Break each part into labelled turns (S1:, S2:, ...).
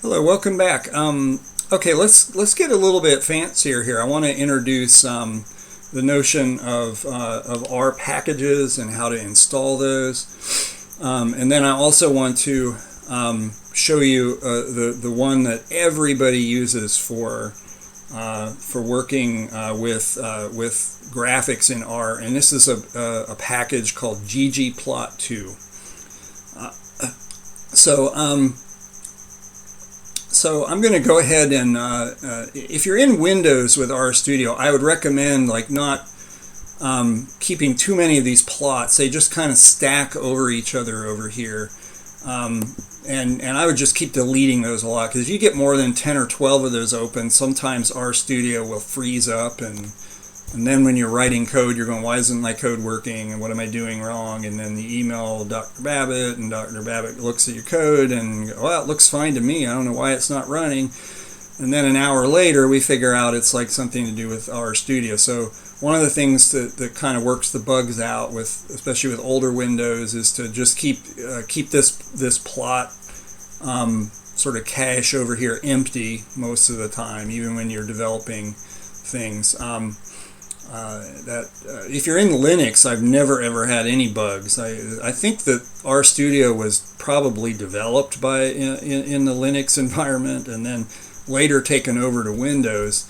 S1: Hello, welcome back. Okay, let's get a little bit fancier here. I want to introduce the notion of R packages and how to install those, and then I also want to show you the one that everybody uses for working with graphics in R, and this is a package called Gplot 2. So So I'm going to go ahead and if you're in Windows with RStudio, I would recommend not keeping too many of these plots. They just kind of stack over each other over here, and I would just keep deleting those a lot, because if you get more than 10 or 12 of those open, sometimes RStudio will freeze up, and then when you're writing code, you're going, why isn't my code working, and what am I doing wrong? And then the email Dr. Babbitt, and Dr. Babbitt looks at your code and, well, it looks fine to me. I don't know why it's not running. And then an hour later, we figure out it's like something to do with RStudio. So one of the things that kind of works the bugs out, with especially with older Windows, is to just keep this plot sort of cache over here empty most of the time, even when you're developing things. If you're in Linux, I've never ever had any bugs. I think that RStudio was probably developed in the Linux environment and then later taken over to Windows.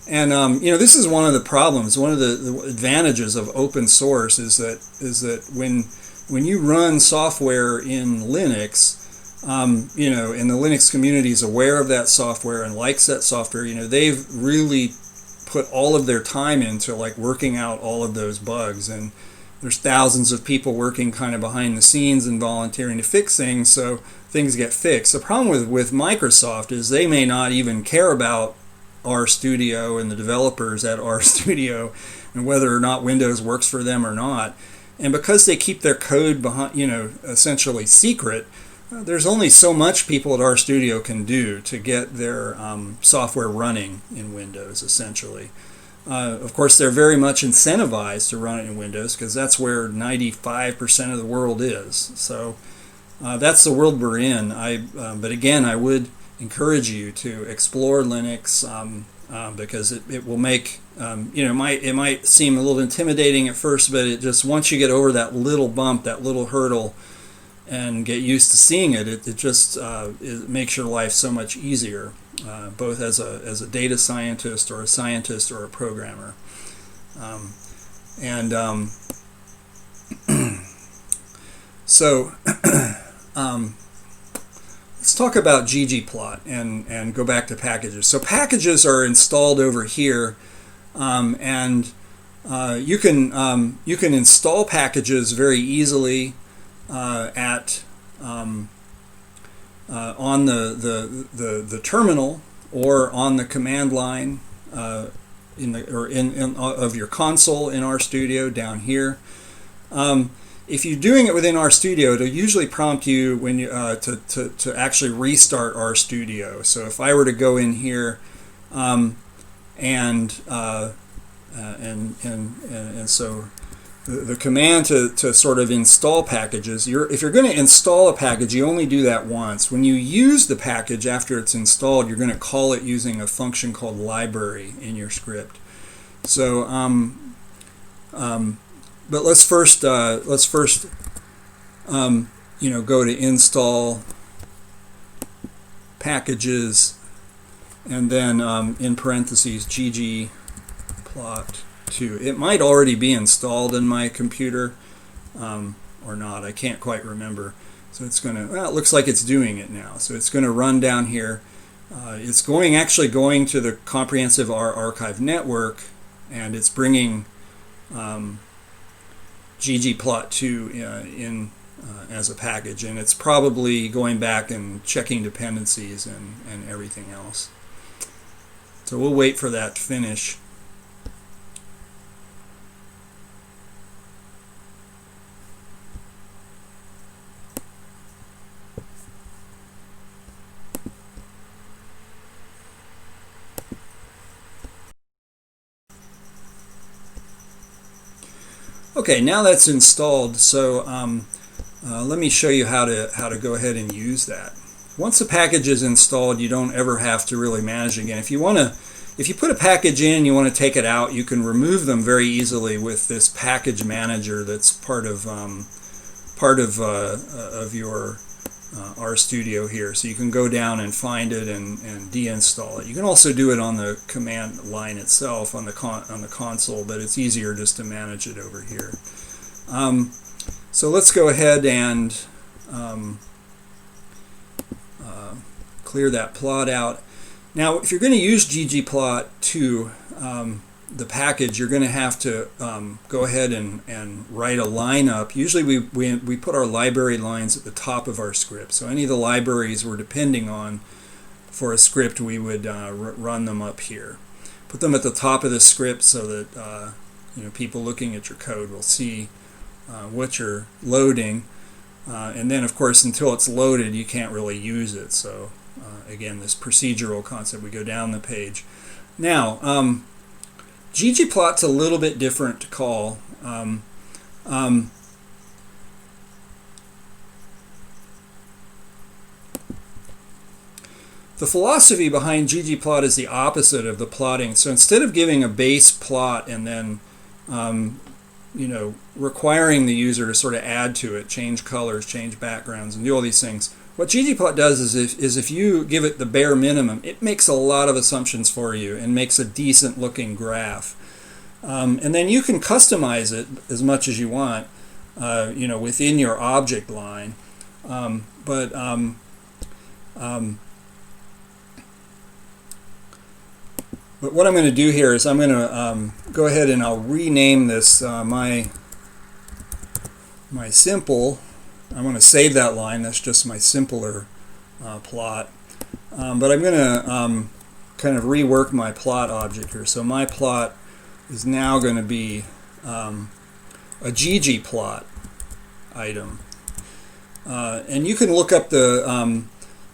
S1: And this is one of the problems. One of the advantages of open source is that when you run software in Linux, and the Linux community is aware of that software and likes that software, they've really put all of their time into working out all of those bugs, and there's thousands of people working kind of behind the scenes and volunteering to fix things, so things get fixed. The problem with Microsoft is they may not even care about RStudio and the developers at RStudio and whether or not Windows works for them or not. And because they keep their code behind, essentially secret, there's only so much people at RStudio can do to get their software running in Windows, essentially. Of course, they're very much incentivized to run it in Windows, because that's where 95% of the world is. So that's the world we're in. But again, I would encourage you to explore Linux, because it will make, it might seem a little intimidating at first, but it just, once you get over that little bump, that little hurdle, and get used to seeing it, it just it makes your life so much easier, both as a data scientist or a scientist or a programmer. So let's talk about Gplot and go back to packages. So packages are installed over here, and you can install packages very easily on the terminal or on the command line of your console in RStudio down here. If you're doing it within RStudio, it'll usually prompt you when you to actually restart RStudio. So if I were to go in here and so the command to sort of install packages, if you're going to install a package, you only do that once. When you use the package after it's installed, you're going to call it using a function called library in your script. So, but let's first go to install packages, and then in parentheses ggplot2. It might already be installed in my computer or not. I can't quite remember. So it's going to, well, it looks like it's doing it now. So it's going to run down here. It's actually going to the Comprehensive R Archive Network, and it's bringing Gplot2 in as a package, and it's probably going back and checking dependencies and everything else. So we'll wait for that to finish. Okay, now that's installed, so let me show you how to go ahead and use that. once the package is installed, you don't ever have to really manage it again. If you put a package in, you want to take it out, you can remove them very easily with this package manager that's part of your RStudio here. So you can go down and find it and deinstall it. You can also do it on the command line itself on the console, but it's easier just to manage it over here. So let's go ahead and clear that plot out. Now, if you're going to use Gplot to the package, you're going to have to go ahead and write a line up. Usually we put our library lines at the top of our script. So any of the libraries we're depending on for a script, we would run them up here. Put them at the top of the script so that people looking at your code will see what you're loading. And then, of course, until it's loaded, you can't really use it. So again, this procedural concept, we go down the page. Now, ggplot's a little bit different to call. The philosophy behind ggplot is the opposite of the plotting. So instead of giving a base plot and then requiring the user to sort of add to it, change colors, change backgrounds, and do all these things, what ggplot does is if you give it the bare minimum, it makes a lot of assumptions for you and makes a decent looking graph. And then you can customize it as much as you want, within your object line. But what I'm going to do here is I'm going to go ahead and I'll rename this my simple. I'm going to save that line. That's just my simpler plot. But I'm going to kind of rework my plot object here. So my plot is now going to be a ggplot item. And you can look up the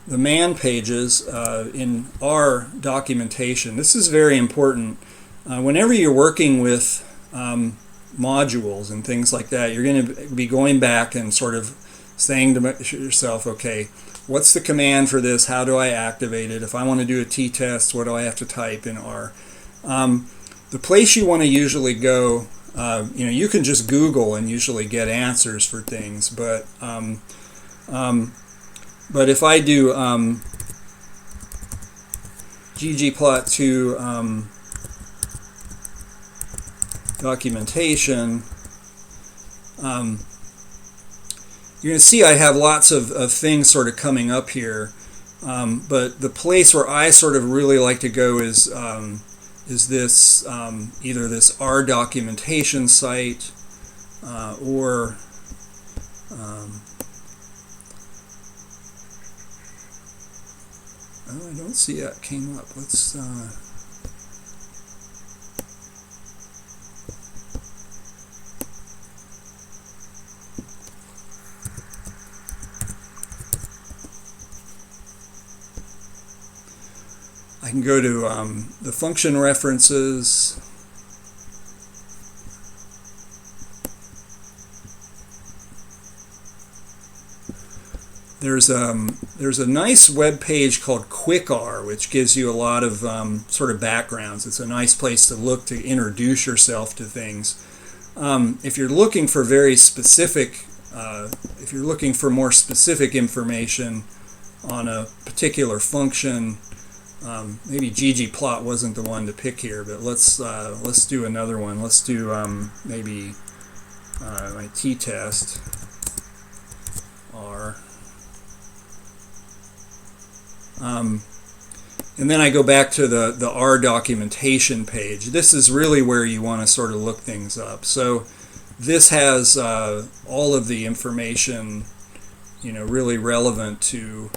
S1: man pages in R documentation. This is very important. Whenever you're working with modules and things like that, you're going to be going back and sort of saying to yourself, okay, what's the command for this? How do I activate it? If I want to do a t-test, what do I have to type in R? The place you want to usually go, you can just Google and usually get answers for things, but if I do ggplot to documentation, you're going to see I have lots of things sort of coming up here, but the place where I sort of really like to go is this either this R documentation site or oh, I don't see that came up. Let's I can go to the function references. There's a nice web page called QuickR, which gives you a lot of sort of backgrounds. It's a nice place to look to introduce yourself to things. If you're looking for very specific, if you're looking for more specific information on a particular function, maybe ggplot wasn't the one to pick here, but let's do another one. Let's do maybe my t-test R. And then I go back to the R documentation page. This is really where you want to sort of look things up. So this has all of the information, really relevant to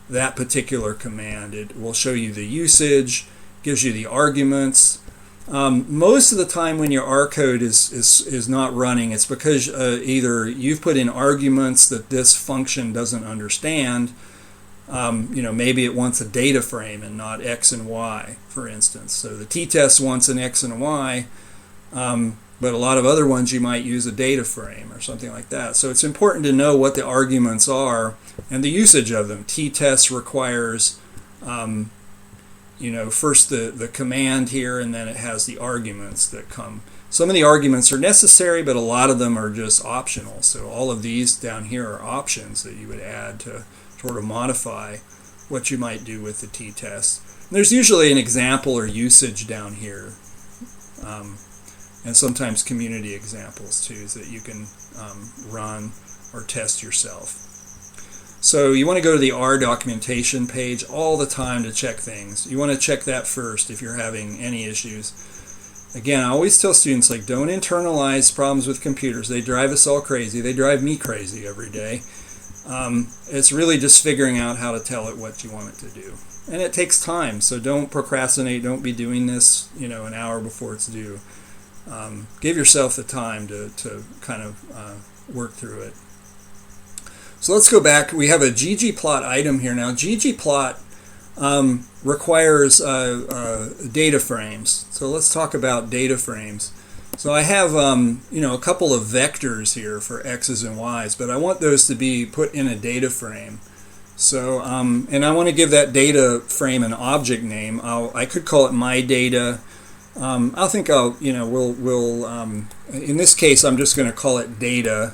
S1: that particular command. It will show you the usage, gives you the arguments. Most of the time when your R code is not running, it's because either you've put in arguments that this function doesn't understand. Maybe it wants a data frame and not X and Y, for instance. So the t-test wants an X and a Y. but a lot of other ones you might use a data frame or something like that. So it's important to know what the arguments are and the usage of them. T-test requires first the command here, and then it has the arguments that come. Some of the arguments are necessary, but a lot of them are just optional. So all of these down here are options that you would add to sort of modify what you might do with the t-test. There's usually an example or usage down here, and sometimes community examples too that you can run or test yourself. So you want to go to the R documentation page all the time to check things. You want to check that first if you're having any issues. Again, I always tell students, like, don't internalize problems with computers. They drive us all crazy. They drive me crazy every day. It's really just figuring out how to tell it what you want it to do. And it takes time, so don't procrastinate. Don't be doing this, an hour before it's due. Give yourself the time to kind of work through it. So let's go back. We have a Gplot item here now. Gplot requires data frames. So let's talk about data frames. So I have a couple of vectors here for x's and y's, but I want those to be put in a data frame. So and I want to give that data frame an object name. I could call it my data. I think we'll in this case I'm just going to call it data.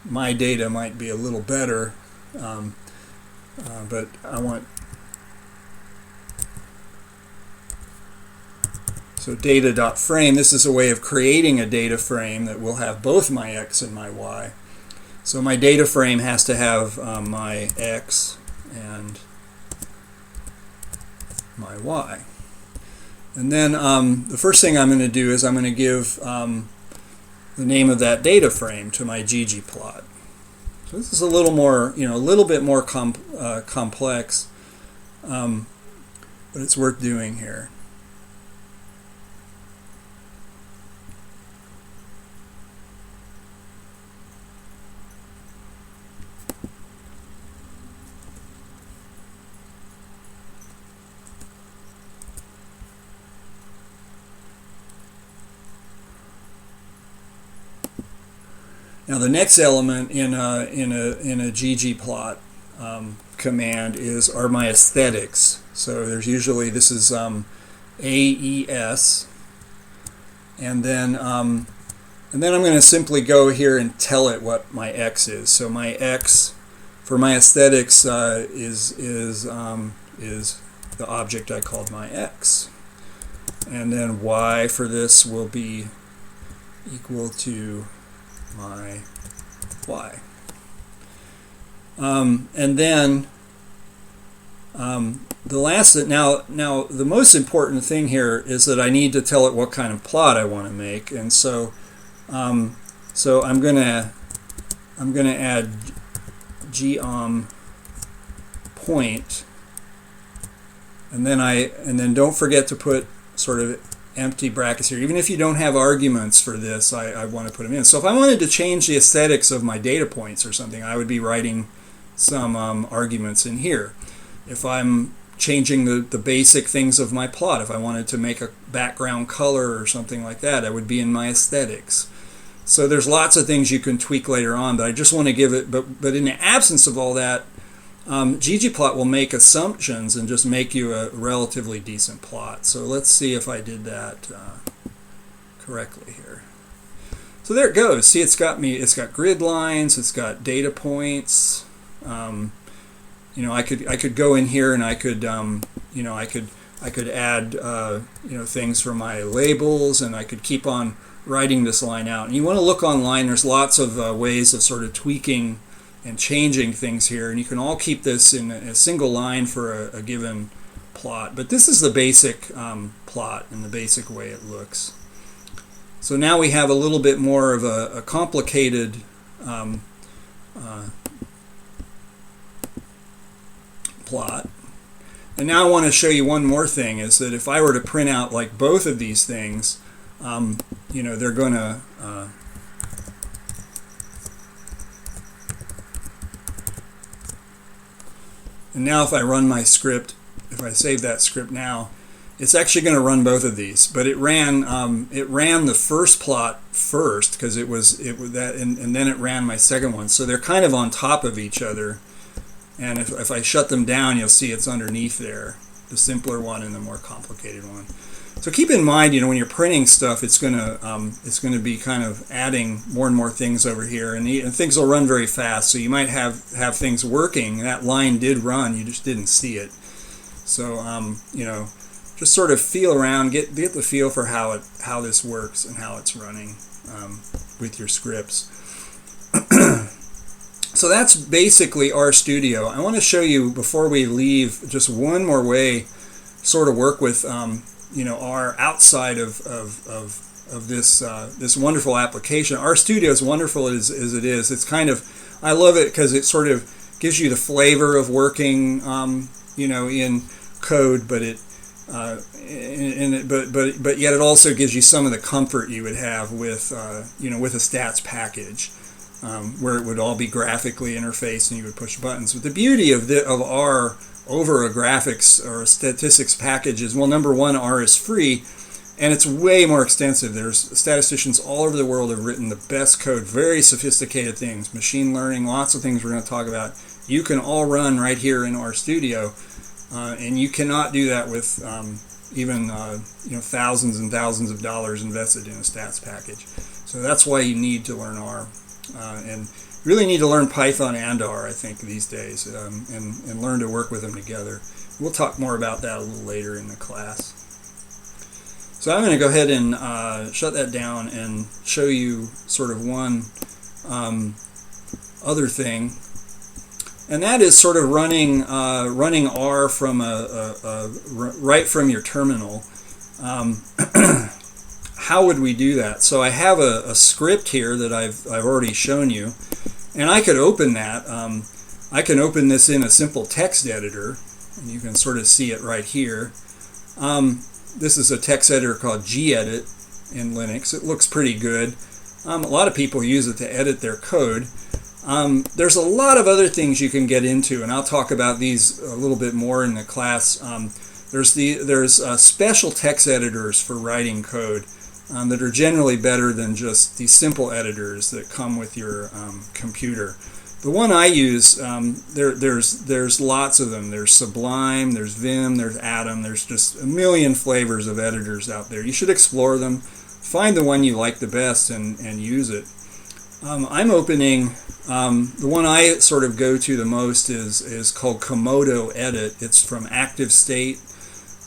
S1: My data might be a little better, but I want. So data.frame, this is a way of creating a data frame that will have both my x and my y. So my data frame has to have my x and my y. And then the first thing I'm going to do is I'm going to give the name of that data frame to my Gplot. So this is a little more, a little bit more complex, but it's worth doing here. Now the next element in a ggplot command are my aesthetics. So there's usually, this is AES, and then I'm going to simply go here and tell it what my x is. So my x for my aesthetics is the object I called my x, and then y for this will be equal to my y. And then the last, now the most important thing here is that I need to tell it what kind of plot I want to make, and so I'm gonna add geom point, and then don't forget to put sort of empty brackets here. Even if you don't have arguments for this, I want to put them in. So if I wanted to change the aesthetics of my data points or something, I would be writing some arguments in here. If I'm changing the basic things of my plot, if I wanted to make a background color or something like that, I would be in my aesthetics. So there's lots of things you can tweak later on, but I just want to give it, but in the absence of all that, ggplot will make assumptions and just make you a relatively decent plot. So let's see if I did that correctly here. So there it goes. See, it's got grid lines, it's got data points. I could go in here and I could add things for my labels, and I could keep on writing this line out. And you want to look online. There's lots of ways of sort of tweaking and changing things here, and you can all keep this in a single line for a given plot. But this is the basic plot and the basic way it looks. So now we have a little bit more of a complicated plot. And now I want to show you one more thing, is that if I were to print out like both of these things, they're going to and now if I run my script, if I save that script now, it's actually going to run both of these, but it ran the first plot first because it was that, and then it ran my second one. So they're kind of on top of each other. And if I shut them down, you'll see it's underneath there, the simpler one and the more complicated one. So keep in mind, when you're printing stuff, it's gonna be kind of adding more and more things over here, and things will run very fast. So you might have things working. That line did run, you just didn't see it. So just sort of feel around, get the feel for how this works and how it's running with your scripts. So that's basically RStudio. I want to show you before we leave just one more way, sort of work with R outside of this wonderful application. RStudio, as wonderful as it is, it's kind of, I love it because it sort of gives you the flavor of working in code, but but yet it also gives you some of the comfort you would have with with a stats package. Where it would all be graphically interfaced and you would push buttons. But the beauty of R over a graphics or a statistics package is, well, number one, R is free, and it's way more extensive. There's statisticians all over the world have written the best code, very sophisticated things, machine learning, lots of things we're going to talk about. You can all run right here in RStudio, and you cannot do that with even thousands and thousands of dollars invested in a stats package. So that's why you need to learn R. And really need to learn Python and R, I think, these days, and learn to work with them together. We'll talk more about that a little later in the class. So I'm going to go ahead and shut that down and show you sort of one other thing, and that is sort of running R from right from your terminal. How would we do that? So I have a script here that I've already shown you, and I could open that. I can open this in a simple text editor, and you can sort of see it right here. This is a text editor called Gedit in Linux. It looks pretty good. A lot of people use it to edit their code. There's a lot of other things you can get into, and I'll talk about these a little bit more in the class. There's special text editors for writing code. That are generally better than just these simple editors that come with your computer. The one I use, there's lots of them. There's Sublime, there's Vim, there's Atom. There's just a million flavors of editors out there. You should explore them, find the one you like the best, and use it. I'm opening, the one I sort of go to the most is called Komodo Edit. It's from Active State.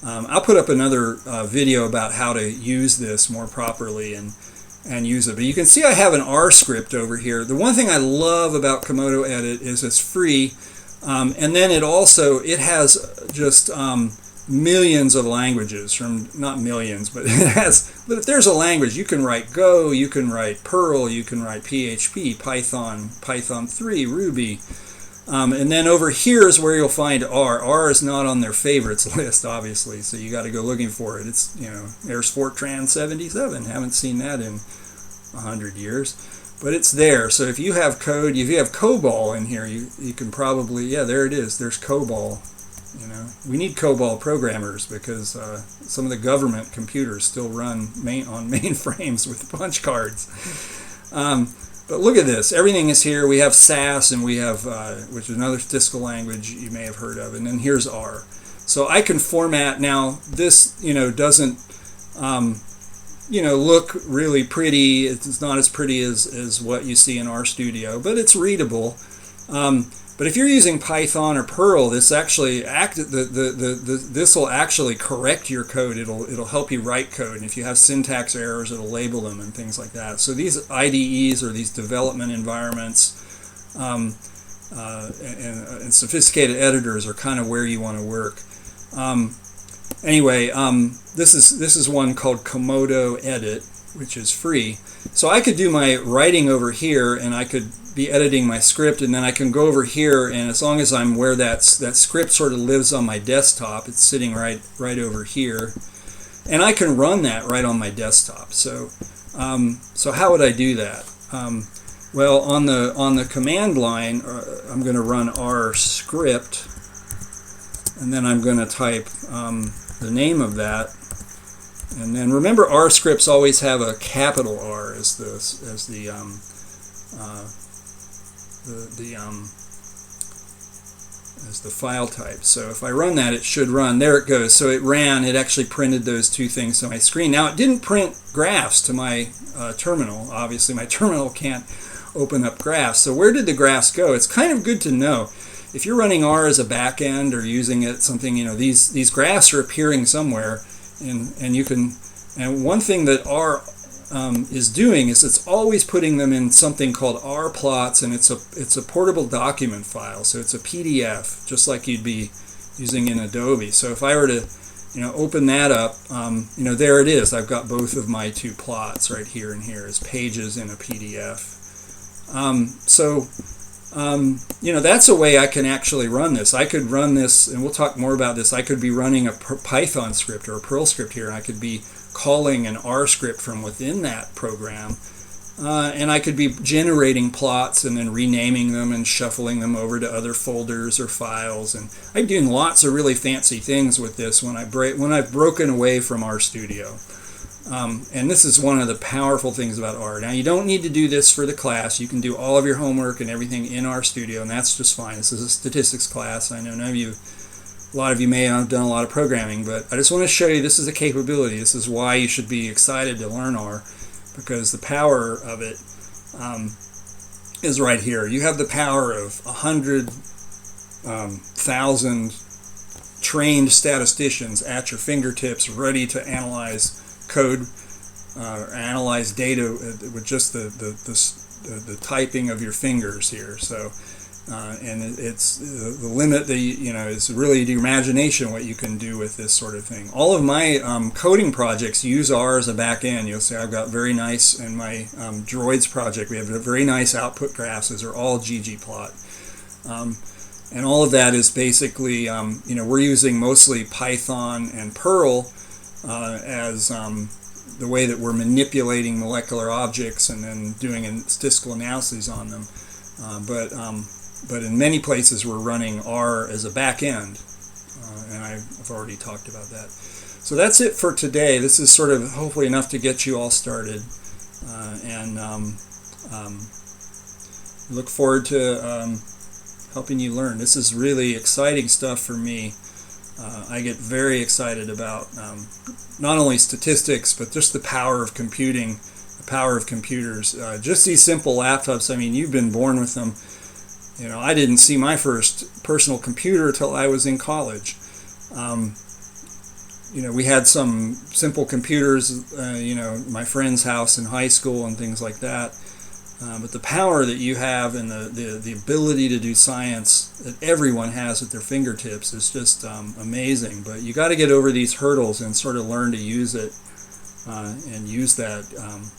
S1: I'll put up another video about how to use this more properly and use it. But you can see I have an R script over here. The one thing I love about Komodo Edit is it's free, and then it has just millions of languages, from not millions, but it has. But if there's a language, you can write Go, you can write Perl, you can write PHP, Python, Python 3, Ruby. And then over here is where you'll find R. R is not on their favorites list, obviously, so you got to go looking for it. It's, there's Fortran 77. Haven't seen that in 100 years, but it's there. So if you have code, if you have COBOL in here, you can probably, there it is. There's COBOL. We need COBOL programmers because some of the government computers still run on mainframes with punch cards. But look at this. Everything is here. We have SAS, and we have, which is another statistical language you may have heard of, and then here's R. So I can format now. This, doesn't, look really pretty. It's not as pretty as what you see in RStudio, but it's readable. But if you're using Python or Perl, this actually this will actually correct your code. It'll help you write code, and if you have syntax errors, it'll label them and things like that. So these IDEs, or these development environments, and sophisticated editors are kind of where you want to work. Anyway, this is one called Komodo Edit, which is free. So I could do my writing over here, and I could be editing my script, and then I can go over here, and as long as I'm where that script sort of lives on my desktop, it's sitting right over here, and I can run that right on my desktop. So how would I do that? Well, on the command line, I'm going to run R script, and then I'm going to type the name of that. And then remember, R scripts always have a capital R as the file type. So if I run that, it should run. There it goes. So it ran. It actually printed those two things to my screen. Now it didn't print graphs to my terminal. Obviously, my terminal can't open up graphs. So where did the graphs go? It's kind of good to know. If you're running R as a backend or using it something, these graphs are appearing somewhere, and you can. And one thing that R is doing is it's always putting them in something called R plots, and it's a portable document file. So it's a PDF, just like you'd be using in Adobe. So if I were to, open that up, there it is. I've got both of my two plots right here and here as pages in a PDF. That's a way I can actually run this. I could run this, and we'll talk more about this. I could be running a Python script or a Perl script here, and I could be calling an R script from within that program, and I could be generating plots and then renaming them and shuffling them over to other folders or files. And I'm doing lots of really fancy things with this when I've broken away from RStudio. And this is one of the powerful things about R. Now, you don't need to do this for the class. You can do all of your homework and everything in RStudio, and that's just fine. This is a statistics class. I know a lot of you may have done a lot of programming, but I just want to show you this is a capability. This is why you should be excited to learn R, because the power of it is right here. You have the power of 100,000 trained statisticians at your fingertips, ready to analyze code, analyze data with just the typing of your fingers here. So, and it's the limit is really the imagination what you can do with this sort of thing. All of my coding projects use R as a back end. You'll see I've got very nice, in my droids project, we have very nice output graphs. Those are all Gplot. And all of that is basically, we're using mostly Python and Perl as the way that we're manipulating molecular objects and then doing statistical analyses on them. But in many places we're running R as a back end, and I've already talked about that. So that's it for today. This is sort of hopefully enough to get you all started, and look forward to helping you learn. This is really exciting stuff for me. I get very excited about not only statistics, but just the power of computing, the power of computers. Just these simple laptops, I mean, you've been born with them. I didn't see my first personal computer till I was in college. We had some simple computers, my friend's house in high school and things like that. But the power that you have and the ability to do science that everyone has at their fingertips is just amazing. But you got to get over these hurdles and sort of learn to use it and use that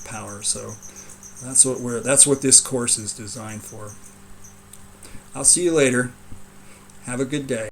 S1: power. So that's what this course is designed for. I'll see you later. Have a good day.